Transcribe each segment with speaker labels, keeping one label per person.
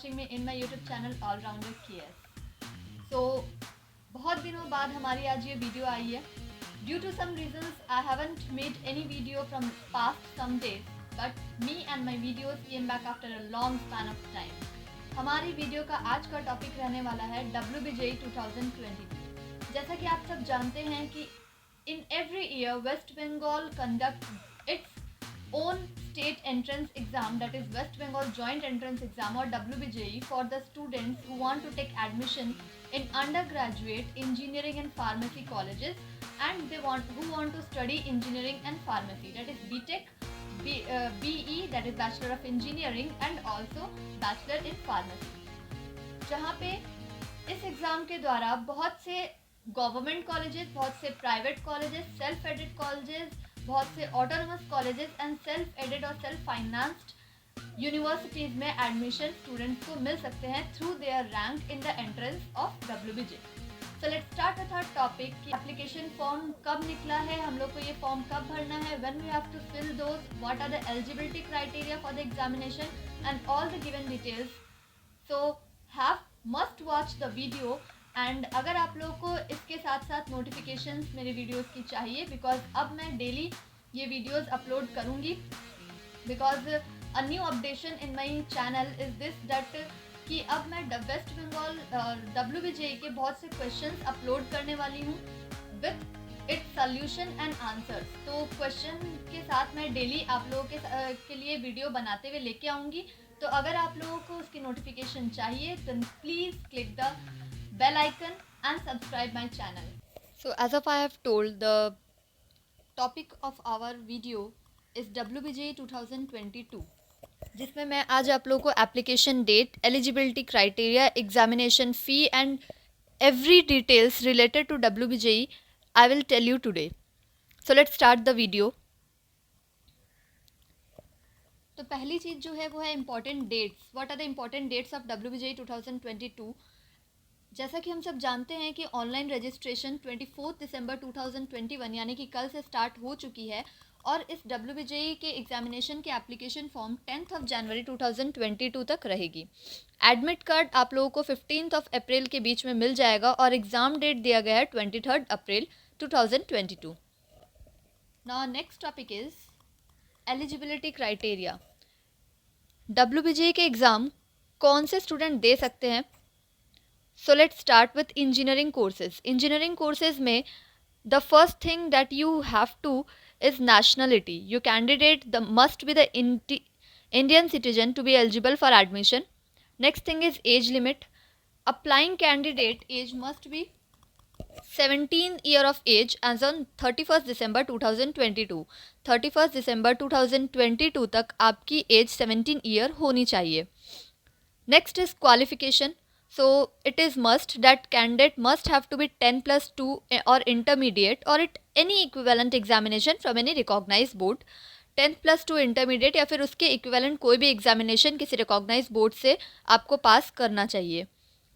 Speaker 1: watching me in my YouTube channel All Rounder KS. So बहुत दिनों बाद हमारी आज ये वीडियो आई है. Due to some reasons I haven't made any video from past some days, but me and my videos came back after a long span of time. हमारी video का आज का टॉपिक रहने वाला है WBJE 2022. जैसा कि आप सब जानते हैं कि in every year West Bengal conducts its own state entrance exam, that is West Bengal Joint Entrance Exam or WBJE, for the students who want to take admission in undergraduate engineering and pharmacy colleges and who want to study engineering and pharmacy, that is BTech, BE, that is Bachelor of Engineering, and also Bachelor in Pharmacy. जहाँ पे इस exam के द्वारा बहुत से government colleges, बहुत से private colleges, self aided colleges, बहुत से autonomous colleges and self aided और सेल्फ फाइनेंस्ड यूनिवर्सिटीज़ में एडमिशन स्टूडेंट्स को मिल सकते हैं through their rank in the entrance of WBJ. So let's start with our topic कि एप्लीकेशन फॉर्म कब निकला है, हम लोग को ये फॉर्म कब भरना है, when we have to fill those, what are the eligibility criteria for the examination and all the given details. So must watch the video. And अगर आप लोगों को इसके साथ साथ नोटिफिकेशंस मेरे वीडियोस की चाहिए, बिकॉज अब मैं डेली ये वीडियोस अपलोड करूँगी, because a new updation in my channel is this that कि अब मैं वेस्ट बंगाल WBJE के बहुत से क्वेश्चंस अपलोड करने वाली हूँ with its solution and answers. तो क्वेश्चन के साथ मैं डेली आप लोगों के लिए वीडियो बनाते हुए लेके आऊँगी. तो अगर आप लोगों को उसकी नोटिफिकेशन चाहिए तो please click the bell icon and subscribe my channel. So as of I have told, the topic of our video is WBJE 2022, जिसमें मैं आज आप लोगों को application date, eligibility criteria, examination fee and every details related to WBJE I will tell you today. So let's start the video. तो पहली चीज़ जो है वो है important dates. What are the important dates of WBJE 2022. जैसा कि हम सब जानते हैं कि ऑनलाइन रजिस्ट्रेशन 24 दिसंबर 2021 यानी कि कल से स्टार्ट हो चुकी है, और इस WBJE के एग्जामिनेशन के एप्लीकेशन फॉर्म 10 जनवरी 2022 तक रहेगी. एडमिट कार्ड आप लोगों को 15 अप्रैल के बीच में मिल जाएगा और एग्ज़ाम डेट दिया गया है 23 अप्रैल 2022. Now next topic is eligibility criteria. WBJE के एग्ज़ाम कौन से स्टूडेंट दे सकते हैं? So let's start with engineering courses. Engineering courses में the first thing that you have to is nationality. Your candidate must be the Indian citizen to be eligible for admission. Next thing is age limit. Applying candidate age must be 17 year of age as on 31st December 2022. 31st December 2022 तक आपकी age 17 year होनी चाहिए. Next is qualification. So it is must that candidate must have to be 10+2 or intermediate or any equivalent examination from any recognized board. 10+2 intermediate या फिर उसके equivalent कोई भी examination किसी recognized board से आपको पास करना चाहिए.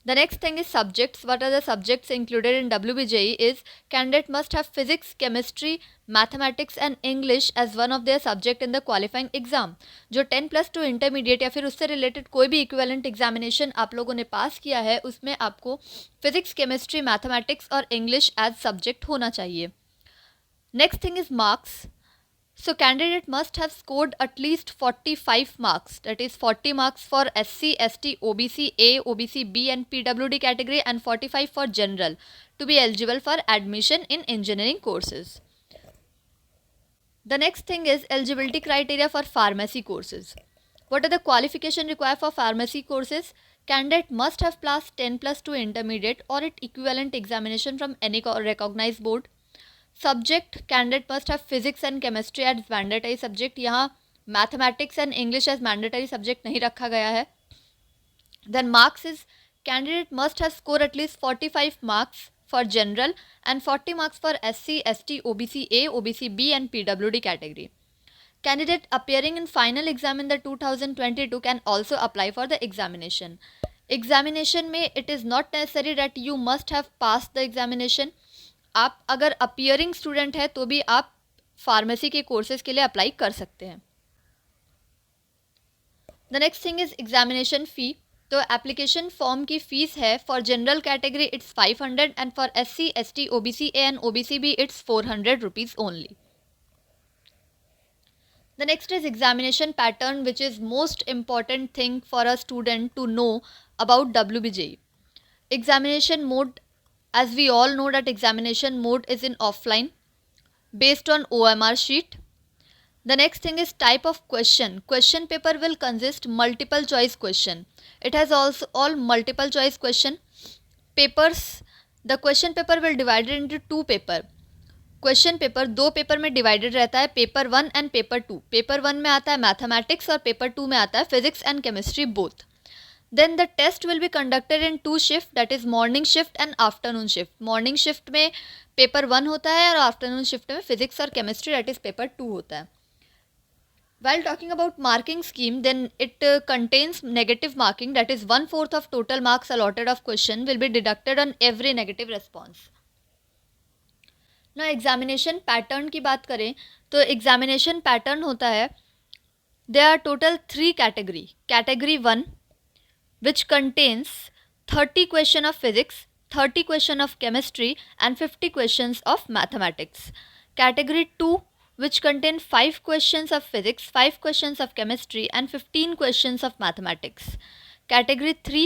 Speaker 1: The next thing is subjects. What are the subjects included in WBJE is candidate must have physics, chemistry, mathematics and English as one of their subject in the qualifying exam. जो 10+2 intermediate या फिर उससे related कोई भी equivalent examination आप लोगों ने पास किया है उसमें आपको physics, chemistry, mathematics और English as subject होना चाहिए. Next thing is marks. So candidate must have scored at least 45 marks, that is 40 marks for SC, ST, OBC A, OBC B and PWD category and 45 for general to be eligible for admission in engineering courses. The next thing is eligibility criteria for pharmacy courses. What are the qualification required for pharmacy courses? Candidate must have passed 10+2 intermediate or its equivalent examination from any recognized board. Subject candidate must have physics and chemistry as mandatory subject. यहाँ mathematics and English as mandatory subject नहीं रखा गया है. Then marks is candidate must have scored at least 45 marks for general and 40 marks for SC, ST, OBC A, OBC B and PWD category. Candidate appearing in final exam in the 2022 can also apply for the examination. Examination में it is not necessary that you must have passed the examination. आप अगर appearing student है तो भी आप pharmacy के courses के लिए अप्लाई कर सकते हैं. The next thing is examination फ़ी. तो एप्लीकेशन फॉर्म की फ़ीस है for general category it's 500 and for SC ST OBC A and OBC B it's 400 rupees only. The next is examination pattern, which is most important thing for a student to know about WBJ. Examination mode, as we all know that examination mode is in offline based on OMR sheet. The next thing is type of question. Question paper will consist multiple choice question. It has also all multiple choice question. Papers, the question paper will divided into two paper. Question paper दो paper में divided रहता है, paper 1 and paper 2. Paper 1 में आता है mathematics और paper 2 में आता है physics and chemistry both. Then the test will be conducted in 2 shift, that is morning shift and afternoon shift. Morning shift में पेपर 1 होता है और आफ्टरनून शिफ्ट में फिजिक्स और केमिस्ट्री दैट इज पेपर 2 होता है. While talking about marking scheme, then it contains negative marking, that is 1/4 of total marks allotted of question will be deducted on every negative response. ना examination pattern की बात करें तो examination pattern होता है, they are total 3 category. Category 1 which contains 30 question of physics, 30 question of chemistry and 50 questions of mathematics. Category 2 which contain 5 questions of physics, 5 questions of chemistry and 15 questions of mathematics. Category 3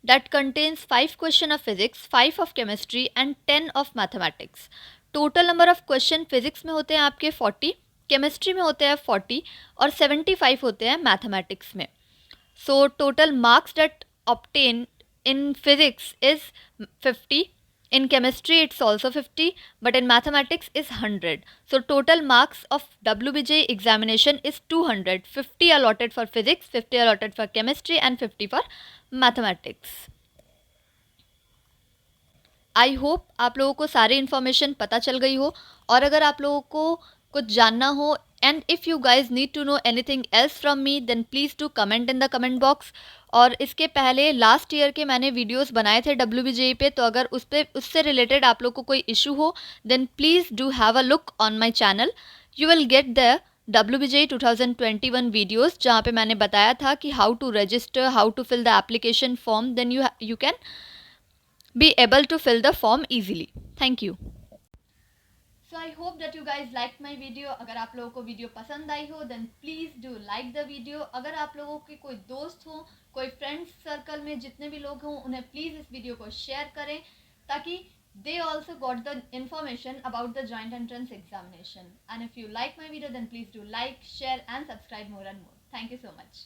Speaker 1: that contains 5 questions of physics, 5 of chemistry and 10 of mathematics. Total number of question physics में होते हैं आपके 40, chemistry में होते हैं 40 और 75 होते हैं मैथमेटिक्स में. So total marks that obtain in physics is 50, in chemistry it's also 50, but in mathematics is 100. So total marks of WBJ examination is 200, 50 allotted for physics, 50 allotted for chemistry and 50 for mathematics. I hope आप लोगों को सारी information पता चल गई हो, और अगर आप लोगों को कुछ जानना हो and if you guys need to know anything else from me then please to comment in the comment box. और इसके पहले लास्ट ईयर के मैंने वीडियोस बनाए थे WBJ पे, तो अगर उससे रिलेटेड आप लोग को कोई इशू हो then please do have a look on my channel. You will get the WBJ 2021 videos जहाँ पे मैंने बताया था कि how to register, how to fill the application form, then you can be able to fill the form easily. Thank you. So I hope that you guys liked my video. अगर आप लोगों को वीडियो पसंद आई हो then please do like the video. अगर आप लोगों के कोई दोस्त हो, कोई फ्रेंड्स सर्कल में जितने भी लोग हों, उन्हें प्लीज़ इस वीडियो को शेयर करें ताकि they also got the information about the joint entrance examination. And if you like my video then please do like, share and subscribe more and more. Thank you so much.